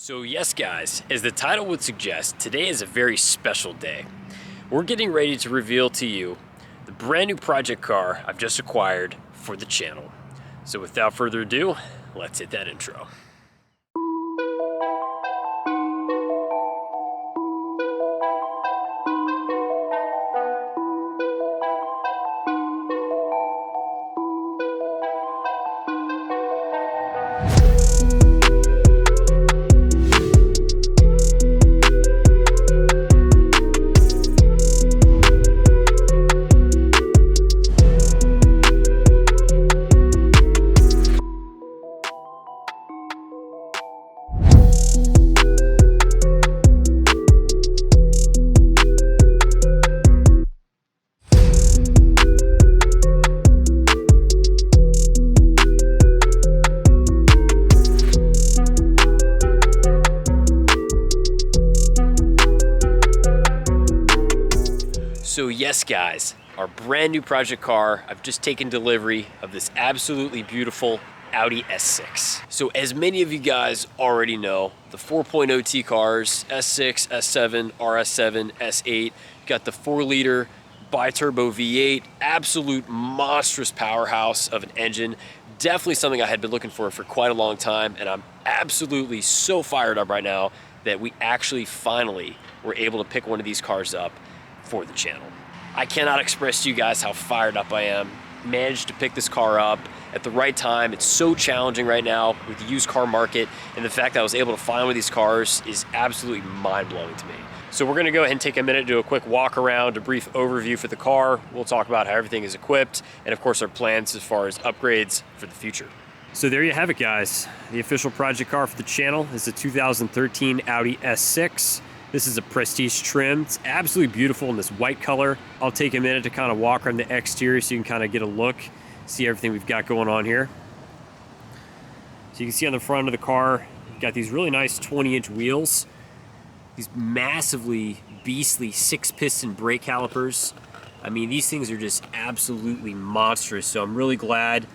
So yes guys, as the title would suggest, today is a very special day. We're getting ready to reveal to you the brand new project car I've just acquired for the channel. So without further ado, let's hit that intro. So yes guys, our brand new project car, I've just taken delivery of this absolutely beautiful Audi S6. So as many of you guys already know, the 4.0T cars, S6, S7, RS7, S8, got the 4-liter bi-turbo V8, absolute monstrous powerhouse of an engine. Definitely something I had been looking for quite a long time, and I'm absolutely so fired up right now that we actually finally were able to pick one of these cars up for the channel. I cannot express to you guys how fired up I am. Managed to pick this car up at the right time. It's so challenging right now with the used car market, and the fact that I was able to find one of these cars is absolutely mind-blowing to me. So we're gonna go ahead and take a minute, do a quick walk around, a brief overview for the car. We'll talk about how everything is equipped, and of course our plans as far as upgrades for the future. So there you have it guys. The official project car for the channel is the 2013 Audi S6. This is a prestige trim. It's absolutely beautiful in this white color. I'll take a minute to kind of walk around the exterior so you can kind of get a look, see everything we've got going on here. So you can see on the front of the car, we've got these really nice 20-inch wheels, these massively beastly 6-piston brake calipers. I mean, these things are just absolutely monstrous. So I'm really glad,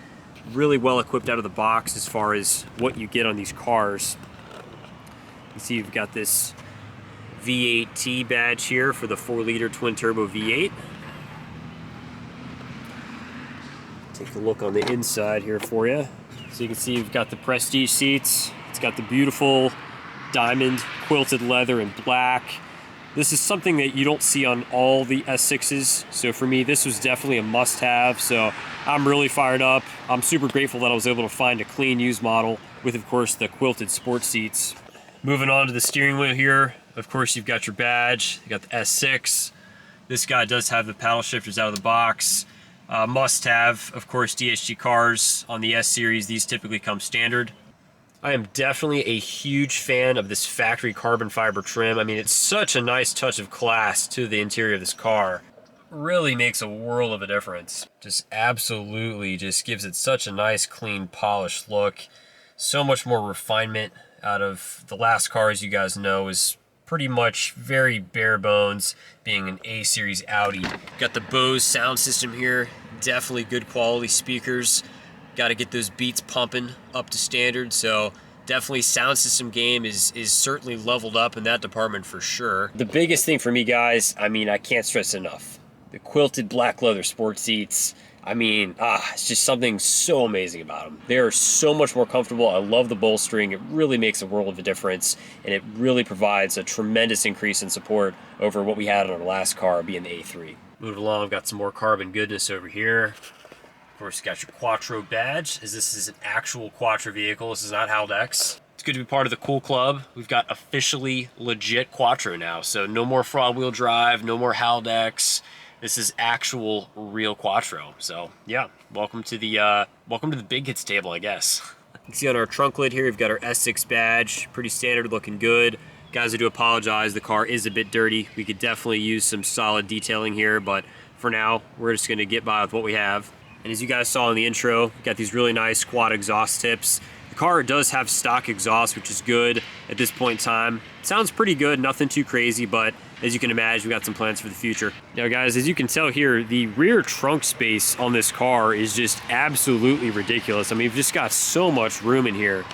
really well equipped out of the box as far as what you get on these cars. You see you've got this V8T badge here for the 4-liter twin-turbo V8. Take a look on the inside here for you. So you can see you've got the prestige seats. It's got the beautiful diamond quilted leather in black. This is something that you don't see on all the S6s. So for me, this was definitely a must-have. So I'm really fired up. I'm super grateful that I was able to find a clean used model with, of course, the quilted sport seats. Moving on to the steering wheel here. Of course, you've got your badge, you got the S6. This guy does have the paddle shifters out of the box. Must have, of course, DSG cars on the S series. These typically come standard. I am definitely a huge fan of this factory carbon fiber trim. I mean, it's such a nice touch of class to the interior of this car. Really makes a world of a difference. Just absolutely just gives it such a nice, clean, polished look. So much more refinement out of the last car, as you guys know, is pretty much very bare bones, being an A series Audi. Got the Bose sound system here, definitely good quality speakers. Got to get those beats pumping up to standard, so definitely sound system game is certainly leveled up in that department for sure. The biggest thing for me guys, I mean, I can't stress enough, the quilted black leather sport seats. I mean, it's just something so amazing about them. They are so much more comfortable. I love the bolstering. It really makes a world of a difference, and it really provides a tremendous increase in support over what we had on our last car, being the A3. Moving along, got some more carbon goodness over here. Of course, you got your Quattro badge, as this is an actual Quattro vehicle. This is not Haldex. It's good to be part of the cool club. We've got officially legit Quattro now, so no more front wheel drive, no more Haldex. This is actual real Quattro. So yeah, welcome to the big hits table, I guess. You can see on our trunk lid here, we've got our S6 badge, pretty standard, looking good. Guys, I do apologize, the car is a bit dirty. We could definitely use some solid detailing here, but for now, we're just gonna get by with what we have. And as you guys saw in the intro, we've got these really nice quad exhaust tips. The car does have stock exhaust, which is good at this point in time. It sounds pretty good, nothing too crazy, but as you can imagine, we've got some plans for the future. Now guys, as you can tell here, the rear trunk space on this car is just absolutely ridiculous. I mean, we've just got so much room in here.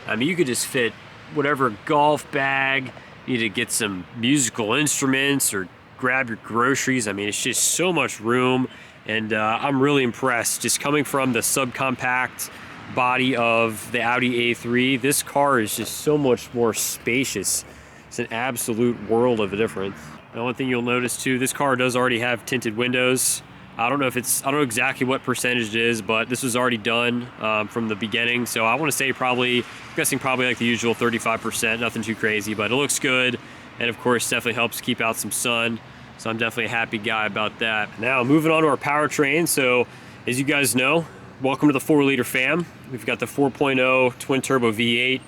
I mean, you could just fit whatever golf bag, you need to get some musical instruments or grab your groceries. I mean, it's just so much room, and I'm really impressed. Just coming from the subcompact body of the Audi A3, this car is just so much more spacious. It's an absolute world of a difference. The one thing you'll notice too, this car does already have tinted windows. I don't know exactly what percentage it is, but this was already done from the beginning. So I want to say I'm guessing probably like the usual 35%, nothing too crazy, but it looks good. And of course, definitely helps keep out some sun. So I'm definitely a happy guy about that. Now moving on to our powertrain. So as you guys know, welcome to the 4-liter fam. We've got the 4.0 twin turbo V8.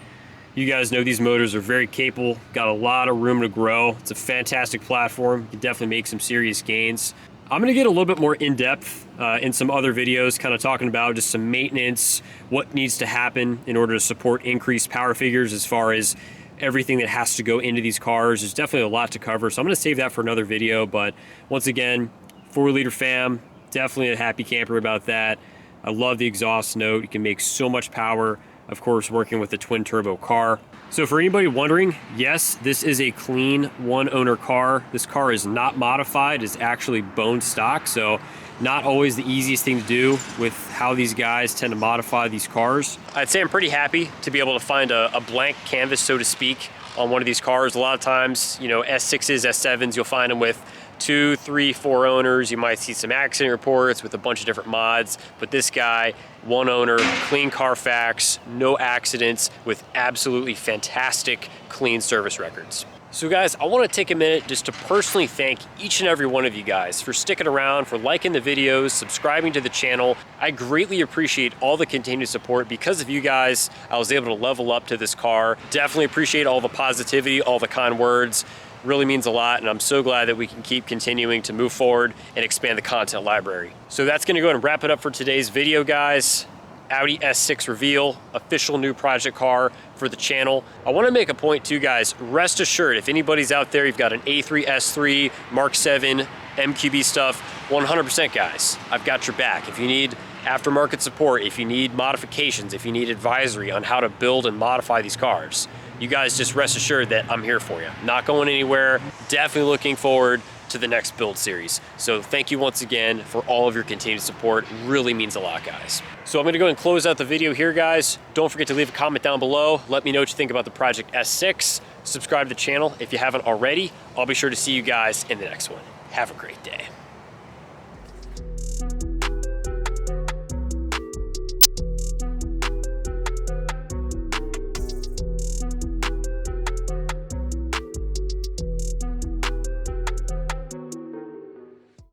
You guys know these motors are very capable, got a lot of room to grow. It's a fantastic platform. You can definitely make some serious gains. I'm gonna get a little bit more in-depth in some other videos, kind of talking about just some maintenance, what needs to happen in order to support increased power figures as far as everything that has to go into these cars. There's definitely a lot to cover, so I'm gonna save that for another video. But once again, 4-liter fam, definitely a happy camper about that. I love the exhaust note. You can make so much power, of course, working with the twin turbo car. So for anybody wondering, yes, this is a clean one owner car. This car is not modified, it's actually bone stock. So not always the easiest thing to do with how these guys tend to modify these cars. I'd say I'm pretty happy to be able to find a blank canvas, so to speak, on one of these cars. A lot of times, you know, S6s, S7s, you'll find them with 2, 3, 4 owners. You might see some accident reports with a bunch of different mods, but this guy, one owner, clean Carfax, no accidents, with absolutely fantastic clean service records. So guys, I want to take a minute just to personally thank each and every one of you guys for sticking around, for liking the videos, subscribing to the channel. I greatly appreciate all the continued support. Because of you guys, I was able to level up to this car. Definitely appreciate all the positivity, all the kind words. Really means a lot, and I'm so glad that we can keep continuing to move forward and expand the content library. So that's gonna go ahead and wrap it up for today's video, guys. Audi S6 reveal, official new project car for the channel. I wanna make a point too, guys. Rest assured, if anybody's out there, you've got an A3, S3, Mark 7, MQB stuff, 100% guys, I've got your back. If you need aftermarket support, if you need modifications, if you need advisory on how to build and modify these cars, you guys just rest assured that I'm here for you. Not going anywhere, definitely looking forward to the next build series. So thank you once again for all of your continued support. It really means a lot, guys. So I'm gonna go ahead and close out the video here, guys. Don't forget to leave a comment down below. Let me know what you think about the Project S6. Subscribe to the channel if you haven't already. I'll be sure to see you guys in the next one. Have a great day.